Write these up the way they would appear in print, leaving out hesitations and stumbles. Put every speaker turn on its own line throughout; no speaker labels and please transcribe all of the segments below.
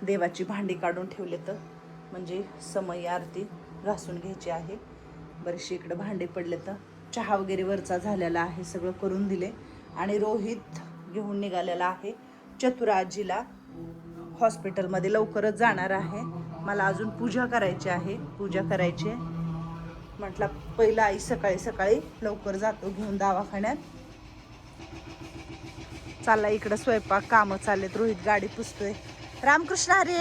देवाची भांडी काढून ठेवले तर म्हणजे समय आरती घासून घ्यायची आहे. बरेचसे इकडं भांडे पडले तर चहा वगैरे वरचा झालेला आहे, सगळं करून दिले. आणि रोहित घेऊन निघालेला आहे चतुरा आजीला. हॉस्पिटलमध्ये लवकरच जाणार आहे. मला अजून पूजा करायची आहे, पूजा करायची आहे. म्हटलं पहिलं आई सकाळी सकाळी लवकर जातो घेऊन दवाखान्यात. चालला इकडं स्वयंपाक कामं चाललेत. रोहित गाडी पुसतोय. रामकृष्ण हरी.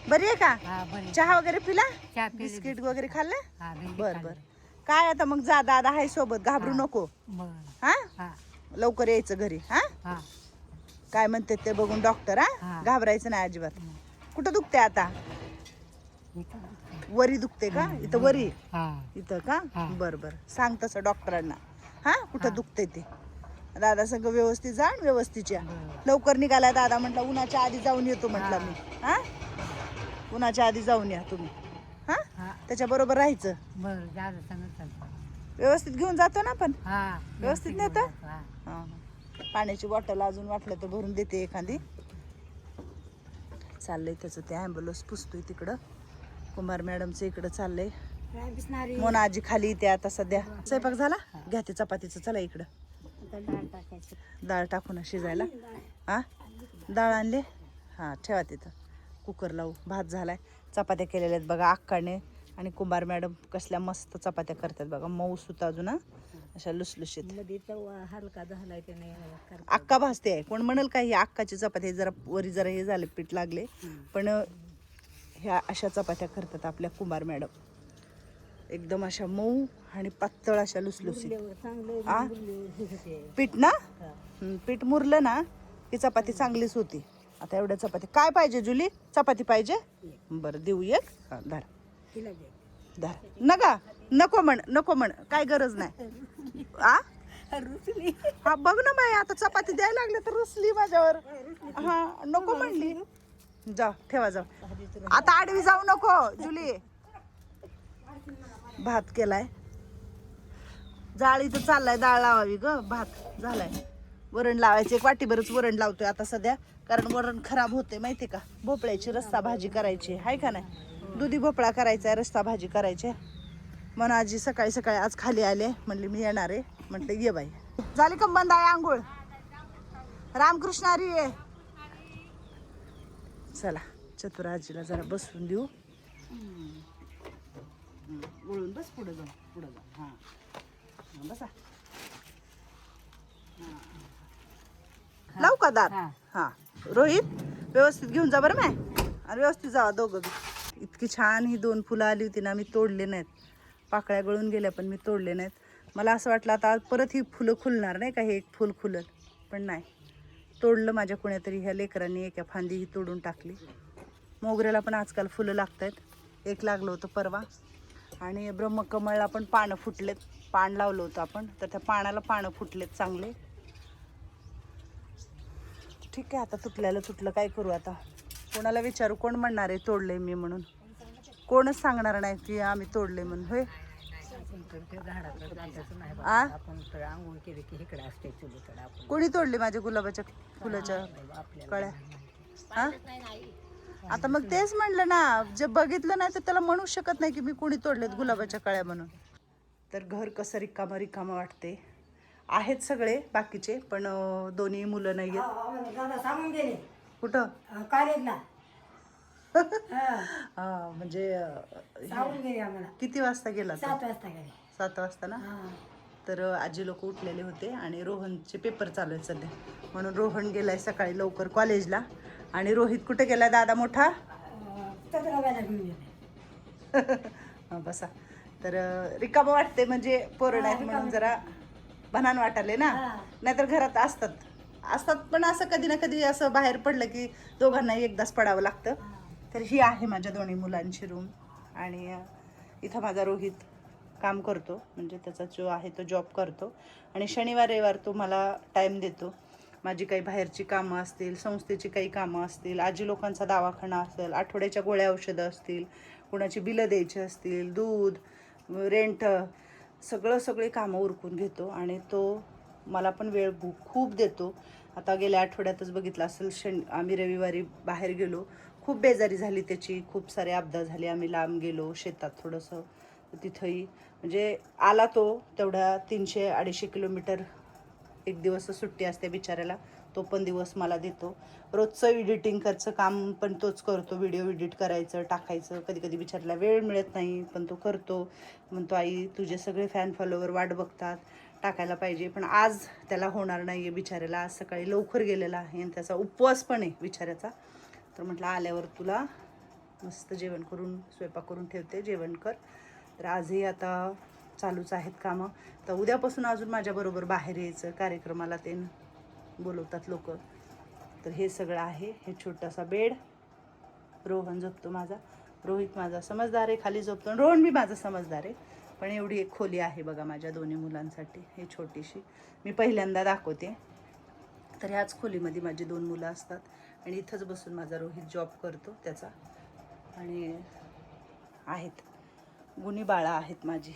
बरी आहे का? चहा वगैरे पिला? बिस्किट वगैरे खाल्लं? बर बर. काय आता मग जा, दादा आहे सोबत, घाबरू नको. हा लवकर यायचं घरी. हा काय म्हणते ते बघून डॉक्टर. हा घाबरायचं नाही अजिबात. कुठं दुखते आता? वरी दुखते का? इथं वरी इथं का? बर बर, सांग तसं डॉक्टरांना. हा कुठं दुखते ते. दादा सगळं व्यवस्थित जा, व्यवस्थित या. लवकर निघाला दादा. म्हटलं उन्हाच्या आधी जाऊन येतो म्हटलं मी. हा उन्हाच्या आधी जाऊन या तुम्ही. हा त्याच्या बरोबर राहायचं. व्यवस्थित घेऊन जातो ना आपण. व्यवस्थित नेतो. पाण्याची बॉटल अजून वाटलं तर भरून देते एखादी. चाललंय त्याचं ते ॲम्ब्युलन्स पुसतोय तिकडं. कुंभार मॅडमचं इकडं चाललंय. मोना आजी खाली इथे आता सध्या. स्वयंपाक झाला? घ्या ते चपातीचं. चला इकडं डाळ टाकू ना शिजायला. हा डाळ आणले. हा ठेवा तिथं. कुकर लावू. भात झालाय. चपात्या केलेल्या आहेत बघा अक्काने. आणि कुंभार मॅडम कसल्या मस्त चपात्या करतात बघा. मऊ सुत अजून अशा लुसलुशीत.
हलका झालाय त्याने.
अक्का भाजते आहे. कोण म्हणेल का ही अक्काची चपाती जरा वरी जरा हे झाले पीठ लागले. पण ह्या अशा चपात्या करतात आपल्या कुंभार मॅडम. एकदम अशा मऊ आणि पातळ अशा लुसलुसीत. पीठ ना पीठ मुरलं ना ही चपाती चांगलीच होती. आता एवढ्या चपाती काय पाहिजे जुली? चपाती पाहिजे? बरं देऊ एक. हा धर धर. नका नको म्हण, नको म्हण, काय गरज नाही. हा बघ ना बाई आता चपाती द्यायला लागले तर रुसली माझ्यावर. हा नको म्हणली. जा ठेवा जाऊ. आता आडवी जाऊ नको जुली. भात केलाय. जाळी तर चाललाय. डाळ लावावी ग. भात झालाय. वरण लावायचे. एक वाटीभरच वरण लावतोय आता सध्या, कारण वरण खराब होते माहिती का. भोपळ्याची रस्सा भाजी करायची आहे का नाही. दुधी भोपळा करायचा आहे, रस्सा भाजी करायची. म्हणून आजी सकाळी सकाळी आज खाली आले. म्हणले मी येणार आहे. म्हटलं ये बाई. झाली का बंद आहे आंघोळ? रामकृष्ण हरी आहे. चला चतुरा आजीला जरा बसून देऊ. वळून बस. पुढे जाऊ, पुढे जाऊ. हा बसा. लावू का दार? हा रोहित व्यवस्थित घेऊन जा बरं माय. आणि व्यवस्थित जावा दोघं बी. इतकी छान ही 2 फुलं आली होती ना, मी तोडले नाहीत. पाकळ्या गळून गेल्या पण मी तोडले नाहीत. मला असं वाटलं आता परत ही फुलं खुलणार नाही का, हे एक फुल खुलल, पण नाही. तोडलं माझ्या कोणीतरी. ह्या लेकरांनी एका फांदी ही तोडून टाकली. मोगऱ्याला पण आजकाल फुलं लागत आहेत. एक लागलं होतं परवा. आणि ब्रह्मकमळला पण पानं फुटलेत. पान लावलं होतं आपण, तर त्या पानाला पानं फुटलेत चांगले. ठीक आहे आता तुटल्याला तुटलं, काय करू आता. कोणाला विचारू? कोण म्हणणार आहे तोडले मी म्हणून? कोणच सांगणार नाही की आम्ही तोडले म्हणून. होय कोणी तोडली माझ्या गुलाबाच्या फुलाच्या कळ्या? हा आता मग तेच म्हणलं ना, जे बघितलं नाही तर त्याला म्हणू शकत नाही की मी कोणी तोडलेत गुलाबाच्या कळ्या म्हणून. तर घर कसं रिकामं रिकामं वाटते. आहेत सगळे बाकीचे, पण दोन्ही मुलं नाही आहेत. कुठं? म्हणजे किती वाजता गेला?
7 वाजता गेले.
7 वाजता ना. तर आजी लोक उठलेले होते आणि रोहनचे पेपर चालू आहेत सध्या, म्हणून रोहन गेलाय सकाळी लवकर कॉलेजला. आणि रोहित कुठे गेलाय दादा मोठा? बसा. तर रिकामं वाटते म्हणजे पोरं नाहीत म्हणून जरा बनान वाटाले ना. नाहीतर घरात असतात पण असं कधी ना कधी असं बाहेर पडलं की दोघांना एकदाच पडावं लागतं. तर ही आहे माझ्या दोन्ही मुलांची रूम. आणि इथं माझा रोहित काम करतो, म्हणजे त्याचा जो आहे तो जॉब करतो. आणि शनिवार रविवार तो मला टाईम देतो. माझी काही बाहेरची कामं असतील, संस्थेची काही कामं असतील, आजी लोकांचा दवाखाना असेल, आठवड्याच्या गोळ्या औषधं असतील, कोणाची बिलं द्यायची असतील, दूध रेंट, सगळे कामं उरकून घेतो. आणि तो मला पण वेळ खूप देतो. आता गेल्या आठवड्यातच बघितलं असेल, आम्ही रविवारी बाहेर गेलो, खूप बेजारी झाली त्याची, खूप सारे अपघात झाले, आम्ही लांब गेलो शेतात थोडंसं, तिथंही म्हणजे आला तो तेवढ्या 300-250 किलोमीटर, एक दिवस सुट्टी असते बिचाऱ्याला, तो पण दिवस मला देतो. रोजचं एडिटिंग करचं काम पण तोच करतो, व्हिडिओ एडिट करायचं टाकायचं, कधी कधी बिचाऱ्याला वेळ मिळत नाही पण तो करतो. म्हणतो आई तुझे सगळे फॅन फॉलोवर वाट बघतात, टाकायला पाहिजे, पण आज त्याला होणार नाही आहे बिचाऱ्याला, आज सकाळी लवकर गेलेला आहे आणि त्याचा उपवास पण आहे बिचाऱ्याचा. तर म्हटलं आल्यावर तुला मस्त जेवण करून स्वयंपाक करून ठेवते, जेवण कर. तर आजही आता चालूच आहेत कामं. तर उद्यापासून अजून माझ्याबरोबर बाहेर यायचं, कार्यक्रमाला ते बोलवतात लोक. तर हे सगळं आहे. हे छोटासा बेड, रोहन झोपतो माझा, रोहित माझा समजदार आहे, खाली झोपतो, रोहन बी माझा समजदार आहे. पण एवढी एक खोली आहे बघा माझ्या दोन्ही मुलांसाठी, हे छोटीशी मी पहिल्यांदा दाखवते. तर ह्याच खोलीमध्ये माझी 2 मुलं असतात आणि इथंच बसून माझा रोहित जॉब करतो त्याचा. आणि आहेत गुणी बाळा आहेत माझी,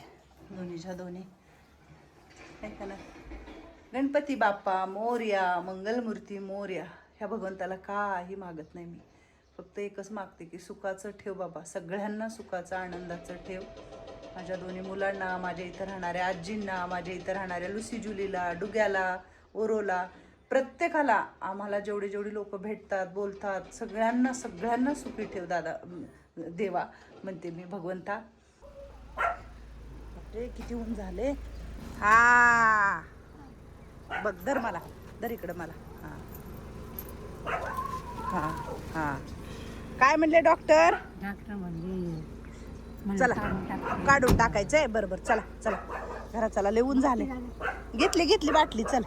दोन्हीच्या दोन्ही. काय का ना, गणपती बाप्पा मोरया, मंगलमूर्ती मोरया. ह्या भगवंताला काही मागत नाही मी, फक्त एकच मागते की सुखाचं ठेव बाबा, सगळ्यांना सुखाचं आनंदाचं ठेव. माझ्या दोन्ही मुलांना, माझ्या इथं राहणाऱ्या आजींना, माझ्या इथं राहणाऱ्या लुसी जुलीला, डुग्याला, ओरोला, प्रत्येकाला, आम्हाला जेवढे जेवढे लोक भेटतात बोलतात सगळ्यांना सगळ्यांना सुखी ठेव दादा, देवा म्हणते मी भगवंता. बापरे किती ऊन झाले. हा बघ दर मला, दर इकडं मला. हां हां हां काय म्हणले डॉक्टर?
डॉक्टर म्हणजे
चला काढून टाकायचंय, बरोबर. चला चला घरात चला, लय ऊन झाले. घेतली बाटली, चल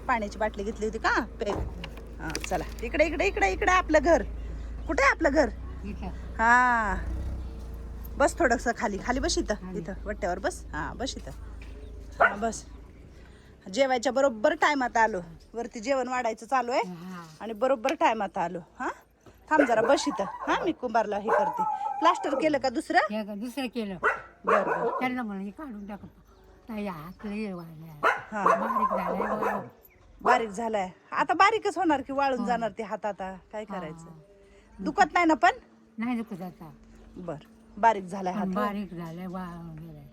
पाण्याची बाटली घेतली होती का पे. हां चला इकडे इकडे इकडे इकडे आपलं घर. कुठे आहे आपलं घर? हां बस थोडंसं खाली खाली बस, इथं इथं वट्ट्यावर बस. हां बस इथं. हां बस. जेवायच्या बरोबर टायमात आलो, वरती जेवण वाढायचं चालू आहे आणि बरोबर टायमात आलो. हां थांब जरा बस इथं. हां मी कुंभारला हे करते. प्लास्टर केलं का दुसरं?
दुसरं केलं
बरं बरं.
त्यांना म्हणून काढून टाकतो. हातले
हां
बारीक झालाय.
बारीक झालाय, आता बारीकच होणार की, वाळून जाणार ते हात, आता काय करायचं. दुखत नाही ना पण?
नाही दुखत आता.
बर बारीक झालाय हात,
बारीक झालाय, वाळून गेलाय.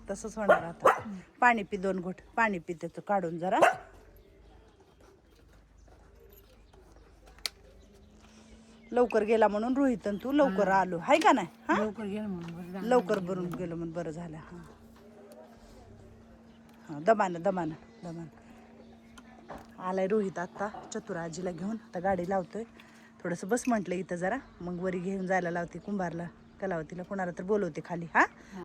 तसंच होणार आता. पाणी पी, 2 घोट पाणी पी त्याचं काढून जरा. लवकर गेला म्हणून रोहित आणि तू लवकर आलो, हाय का नाही? हा
लवकर गेलं म्हणून
लवकर भरून गेलो म्हणून बरं झालं. हां हां दमानं दमानं दमानं आलाय रोहित आता चतुरा आजीला घेऊन. आता गाडी लावतोय, थोडंसं बस म्हटलं इथं जरा, मग वरी घेऊन जायला लावते कुंभारला, कलावतीला, कोणाला तर बोलवते खाली. हां